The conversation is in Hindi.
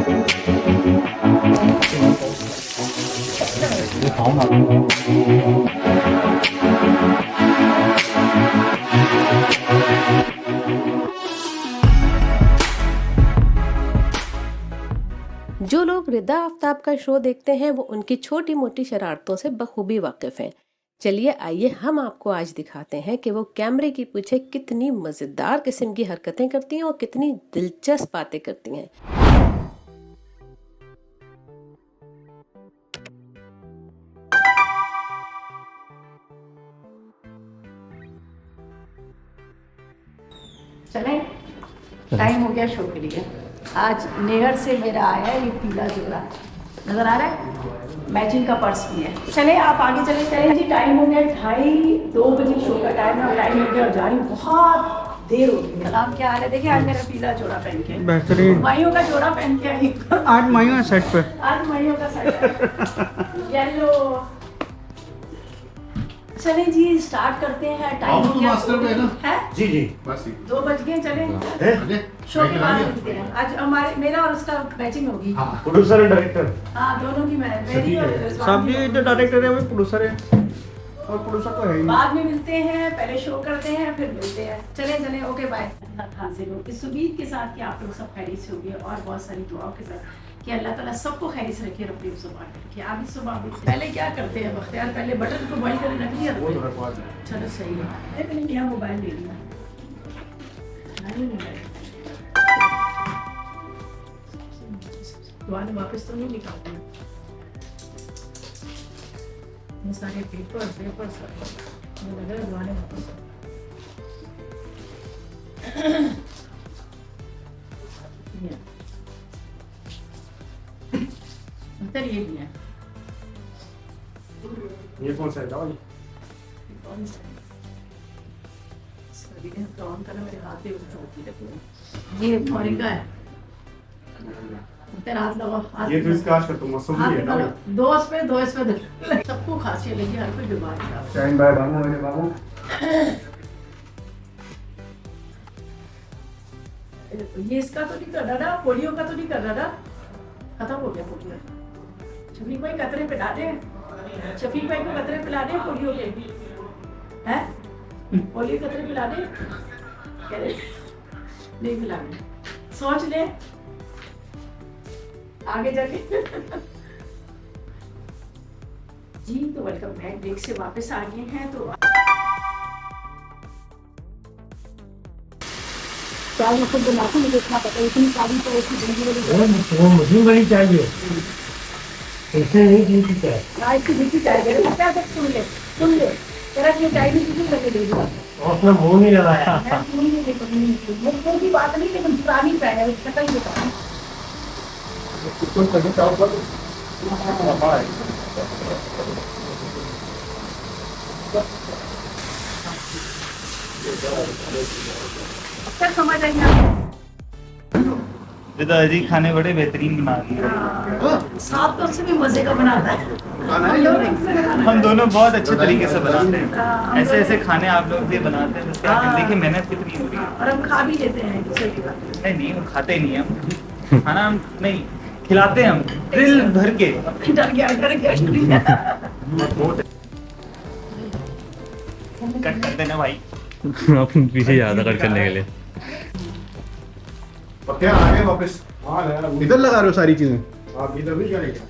जो लोग रिदा आफ्ताब का शो देखते हैं वो उनकी छोटी मोटी शरारतों से बखूबी वाकिफ हैं। चलिए आइए हम आपको आज दिखाते हैं कि वो कैमरे के पीछे कितनी मजेदार किस्म की हरकतें करती हैं और कितनी दिलचस्प बातें करती हैं। चलें, टाइम हो गया शो के लिए। आज नेहर से मेरा आया है ये पीला जोड़ा, नजर आ रहा है, मैचिंग का पर्स भी है। चले आप आगे चले चले जी, टाइम हो गया 2:30 बजे शो का टाइम है, टाइम हो गया और जा रही हूँ, बहुत देर हो गई। सलाम, क्या हाल है? देखिए आज मेरा पीला जोड़ा पहन के, बेहतरीन माइयों का जोड़ा पहन के आई। आज माइयों सेट पे, आज माइयों का सेट येलो। चले जी स्टार्ट करते हैं। टाइम हो गया है जी जी, बस 2 बज गए। चले शो के बाद मिलते हैं। आज हमारे मेरा और उसका मैचिंग होगी। Producer and director. हाँ, दोनों की मेरी और सब भी जो डायरेक्टर है वो प्रोड्यूसर है और प्रोड्यूसर तो है ही। बाद में मिलते हैं, पहले शो करते हैं फिर मिलते हैं। चले चले, ओके बाय। हाजिर हो इस उम्मीद के साथ कि आप लोग सब खैरियत से होंगे और बहुत सारी दुआओं के साथ कि अल्लाह ताला सबको खैरियत से रखे, अपनी ज़ुबान रखे। आप इस सुबह पहले क्या करते हैं बख्तियार? पहले बटन को बॉइल करके रख लिया, चलो सही है। मैंने नया मोबाइल ले लिया, दुआने वापस तो नहीं निकालते ये सारे पेपर मुझे लग रहा है दुआने वापस। अंतर ये भी है। ये कौन सा है? कौन सा है? सभी ने ऑन करना, मेरे हाथ पे चोट लगी। ये मोरिंगा है। तेरा हाथ लगाओ, हाथ ये तो इसका आज का तो मौसम ही है ना। दो इस पे सबको खांसी लगी, हर कोई बीमार है। स्टैंड बाय बाबू, मेरे बाबू। ये इसका तो नहीं कर रहा ना, पोलियो का तो नहीं कर रहा ना, खत्म हो गया पोलियो। शफीक भाई कतरे पिला दे, शफीक भाई को कतरे पिला दे पोलियो के, हैं? पोलियो कतरे पिला दे, कह रहे नहीं पिलाने, सोच ले आगे जाके। जी तो वेलकम बैक, ब्रेक से वापस आ गए हैं। तो चाय में खुद बनाते, मुझे इतना पता है, इतनी सारी तो ऐसी जिंदगी वाली वो मुझे बड़ी चाहिए, ऐसे नहीं जीती चाय। चाय की मीठी चाय दे रहे, क्या सुन ले तेरा ये चाय भी किसी करके दे दिया, उसने मुंह नहीं लगाया। मुझे की बात नहीं, लेकिन पुरानी चाय है, उसका कहीं बता अब समझ आई ना। दादाजी खाने बड़े बेहतरीन बना रही है। साथ तो उससे भी मजे का बनाता है। हम दोनों बहुत अच्छे तरीके से बनाते हैं। ऐसे ऐसे खाने आप लोग ये बनाते हैं, तो क्या देखिए मेहनत कितनी हो रही है। और हम खा भी लेते हैं दूसरे की बात। नहीं हम खाते नहीं, हम खाना हम नहीं खिलाते हैं, हम दिल भर के। डर गया कट कर देना भाई। आप पीछे ज्यादा कट करने के लिए। क्या आ गए वापस? इधर लगा रहे हो सारी चीजें? आप इधर भी करेंगे।